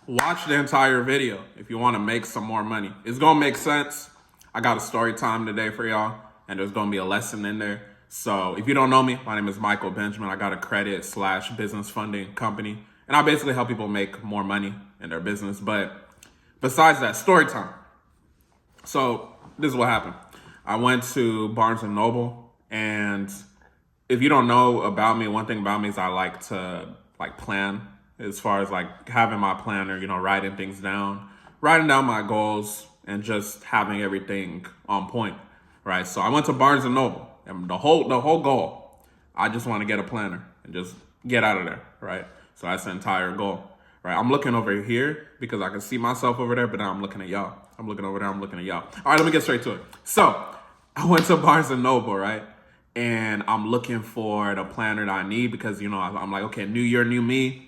Watch the entire video if you want to make some more money. It's going to make sense. I got a story time today for y'all, and there's going to be a lesson in there. So if you don't know me, my name is Michael Benjamin. I got a credit/business funding company, and I basically help people make more money in their business. But besides that, story time. So this is what happened. I went to Barnes and Noble, and if you don't know about me, one thing about me is I like to plan, as far as having my planner, writing things down, writing down my goals, and just having everything on point, right? So I went to Barnes and Noble, and the whole goal, I just want to get a planner and just get out of there, right? So that's the entire goal, right? I'm looking over here because I can see myself over there, but now I'm looking at y'all. I'm looking over there, I'm looking at y'all. All right, let me get straight to it. So I went to Barnes and Noble, right? And I'm looking for the planner that I need because, I'm like, okay, new year, new me.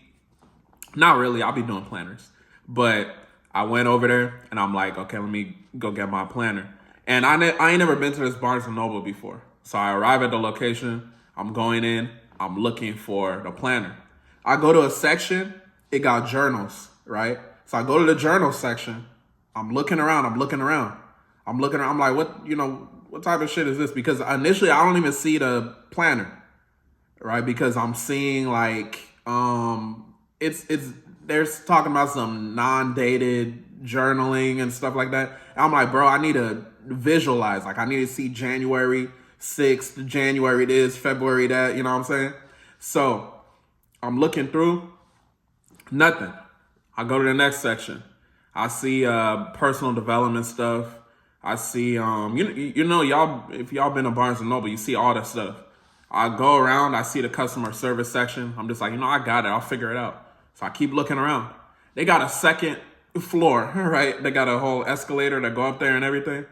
Not really, I'll be doing planners. But I went over there and I'm like, okay, let me go get my planner. And I ain't never been to this Barnes and Noble before. So I arrive at the location, I'm going in, I'm looking for the planner. I go to a section, it got journals, right? So I go to the journal section, I'm looking around, I'm like, what type of shit is this? Because initially I don't even see the planner, right? Because I'm seeing it's they're talking about some non-dated journaling and stuff like that. And I'm like, bro, I need to visualize. I need to see January 6th, January this, February that, you know what I'm saying? So I'm looking through, nothing. I go to the next section. I see personal development stuff. I see, y'all, if y'all been to Barnes and Noble, you see all that stuff. I go around, I see the customer service section. I'm just like, I got it. I'll figure it out. So I keep looking around. They got a second floor, right? They got a whole escalator that go up there and everything.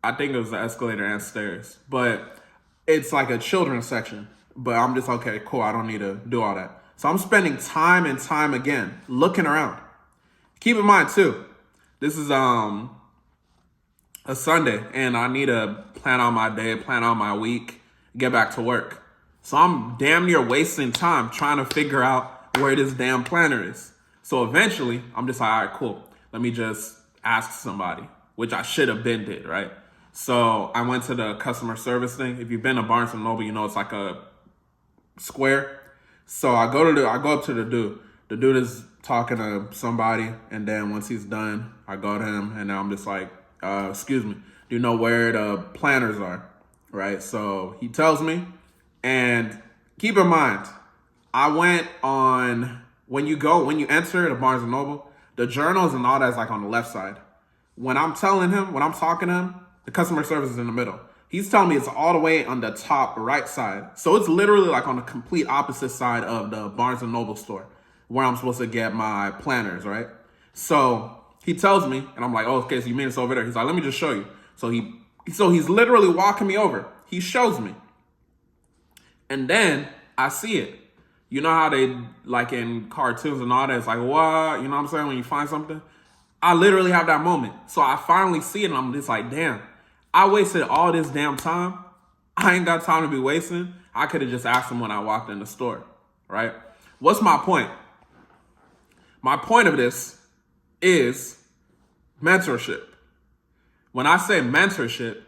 I think it was the escalator and stairs, but it's like a children's section. But I'm just, okay, cool. I don't need to do all that. So I'm spending time and time again looking around. Keep in mind too, this is a Sunday and I need to plan out my day, plan out my week, get back to work. So I'm damn near wasting time trying to figure out where this damn planner is. So eventually I'm just like, all right, cool. Let me just ask somebody, which I should have been did, right? So I went to the customer service thing. If you've been to Barnes and Noble, it's like a square. So I go up to the dude. The dude is talking to somebody, and then once he's done, I go to him, and then I'm just like, excuse me, do you know where the planners are? Right? So he tells me, and keep in mind, I went on, when you enter the Barnes and Noble, the journals and all that's on the left side. When I'm talking to him, the customer service is in the middle. He's telling me it's all the way on the top right side. So it's literally on the complete opposite side of the Barnes and Noble store where I'm supposed to get my planners, right? So he tells me, and I'm like, oh, okay, so you mean it's over there? He's like, let me just show you. So he's literally walking me over. He shows me. And then I see it. You know how they, in cartoons and all that, it's like, what? You know what I'm saying? When you find something? I literally have that moment. So I finally see it, and I'm just like, damn. I wasted all this damn time. I ain't got time to be wasting. I could have just asked him when I walked in the store, right? What's my point? My point of this is mentorship. When I say mentorship,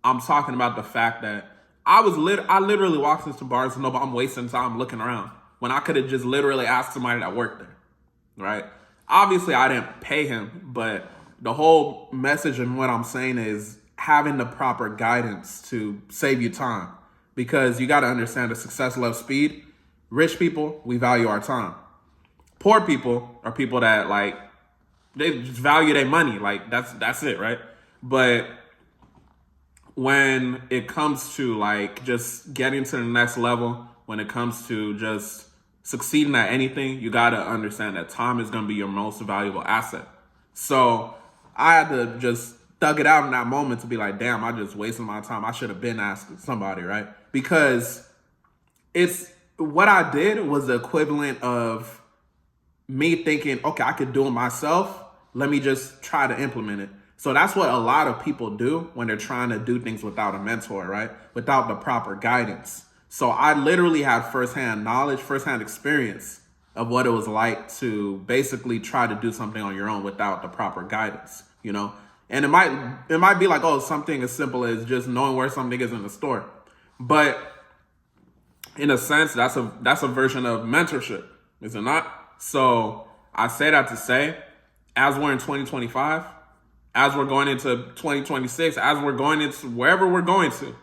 I'm talking about the fact that I literally walked into Barnes and Noble. I'm wasting time looking around when I could have just literally asked somebody that worked there, right? Obviously, I didn't pay him, but the whole message and what I'm saying is having the proper guidance to save you time, because you got to understand that success loves speed. Rich people, we value our time. Poor people are people that they just value their money. That's it, right? But when it comes to just getting to the next level, when it comes to just succeeding at anything, you got to understand that time is going to be your most valuable asset. So I had to just thug it out in that moment to be like, damn, I just wasted my time. I should have been asking somebody, right? Because it's what I did was the equivalent of me thinking, okay, I could do it myself. Let me just try to implement it. So that's what a lot of people do when they're trying to do things without a mentor, right? Without the proper guidance. So I literally had firsthand knowledge, firsthand experience of what it was like to basically try to do something on your own without the proper guidance, you know? And it might be like, oh, something as simple as just knowing where something is in the store. But in a sense, that's a version of mentorship, is it not? So I say that to say, as we're in 2025, as we're going into 2026, as we're going into wherever we're going to,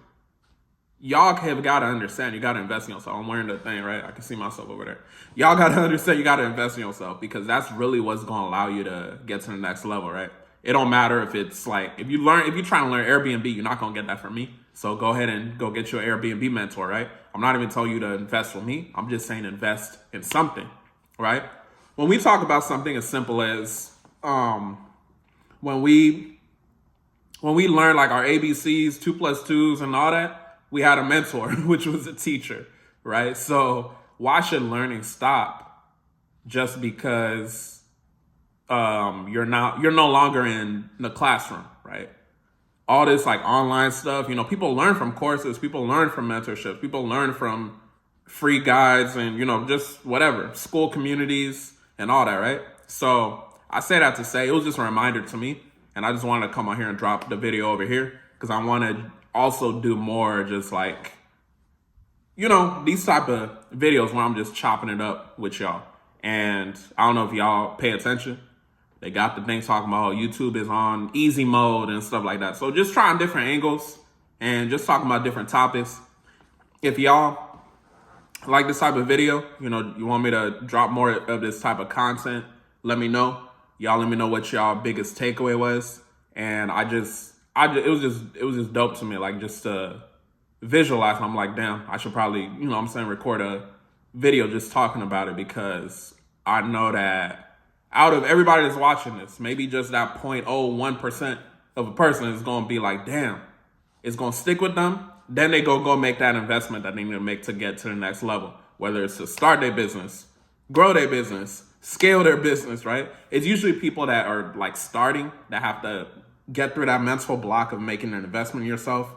y'all have got to understand, you got to invest in yourself. I'm wearing the thing, right? I can see myself over there. Y'all got to understand, you got to invest in yourself, because that's really what's going to allow you to get to the next level, right? It don't matter if it's like, if you try to learn Airbnb, you're not going to get that from me. So go ahead and go get your Airbnb mentor, right? I'm not even telling you to invest with me. I'm just saying invest in something, right? When we talk about something as simple as when we learn like our ABCs, 2 plus 2s and all that, we had a mentor, which was a teacher, right? So why should learning stop just because you're no longer in the classroom, right? All this like online stuff, you know, people learn from courses, people learn from mentorships, people learn from free guides and, you know, just whatever, school communities and all that, right? So I say that to say, it was just a reminder to me, and I just wanted to come on here and drop the video over here because I want to also do more just like, you know, these type of videos where I'm just chopping it up with y'all. And I don't know if y'all pay attention. They got the thing talking about YouTube is on easy mode and stuff like that. So just trying different angles and just talking about different topics. If y'all like this type of video, you know, you want me to drop more of this type of content, let me know. Y'all let me know what y'all biggest takeaway was. And it was just dope to me, like just to visualize. I'm like, damn, I should probably, you know what I'm saying, record a video just talking about it, because I know that out of everybody that's watching this, maybe just that 0.01% of a person is going to be like, damn, it's going to stick with them. Then they go make that investment that they need to make to get to the next level, whether it's to start their business, grow their business, scale their business, right? It's usually people that are like starting that have to get through that mental block of making an investment in yourself.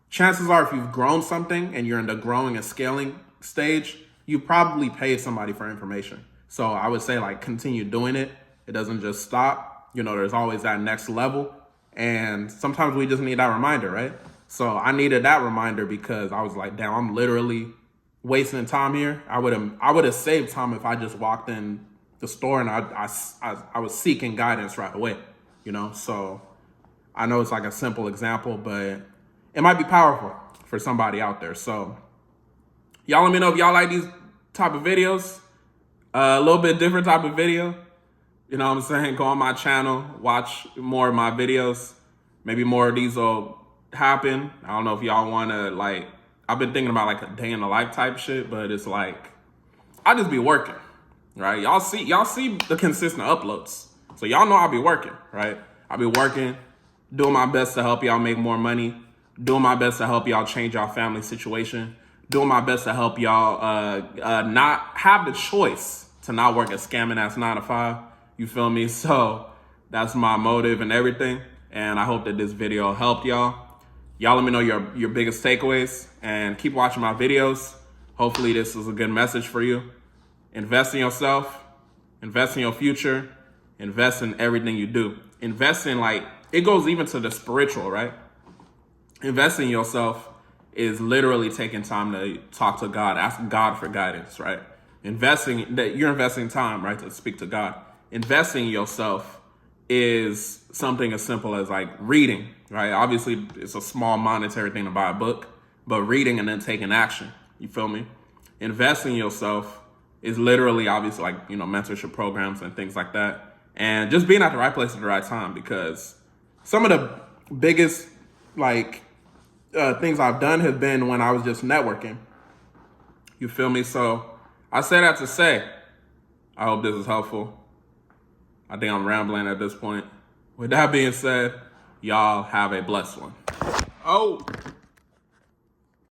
Chances are if you've grown something and you're in the growing and scaling stage, you probably paid somebody for information. So I would say like continue doing it. It doesn't just stop. You know, there's always that next level. And sometimes we just need that reminder, right? So I needed that reminder because I was like, damn, I'm literally wasting time here. I would have saved time if I just walked in the store and I was seeking guidance right away, you know? So I know it's like a simple example, but it might be powerful for somebody out there. So y'all let me know if y'all like these type of videos. A little bit different type of video. You know what I'm saying? Go on my channel, watch more of my videos. Maybe more of these will happen. I don't know if y'all want to, like, I've been thinking about like a day in the life type shit, but it's like, I just be working, right? Y'all see the consistent uploads. So y'all know I'll be working, right? I'll be working, doing my best to help y'all make more money, doing my best to help y'all change y'all family situation, doing my best to help y'all not have the choice to not work a scamming ass 9 to 5. You feel me? So that's my motive and everything. And I hope that this video helped y'all. Y'all let me know your biggest takeaways and keep watching my videos. Hopefully this is a good message for you. Invest in yourself, invest in your future, invest in everything you do. Invest in, like, it goes even to the spiritual, right? Investing in yourself is literally taking time to talk to God, ask God for guidance, right? You're investing time, right, to speak to God. Investing in yourself is something as simple as like reading, right? Obviously, it's a small monetary thing to buy a book, but reading and then taking action, you feel me? Investing in yourself is literally, obviously, like, you know, mentorship programs and things like that. And just being at the right place at the right time, because some of the biggest, like, things I've done have been when I was just networking. You feel me? So I say that to say, I hope this is helpful. I think I'm rambling at this point. With that being said, y'all have a blessed one. Oh.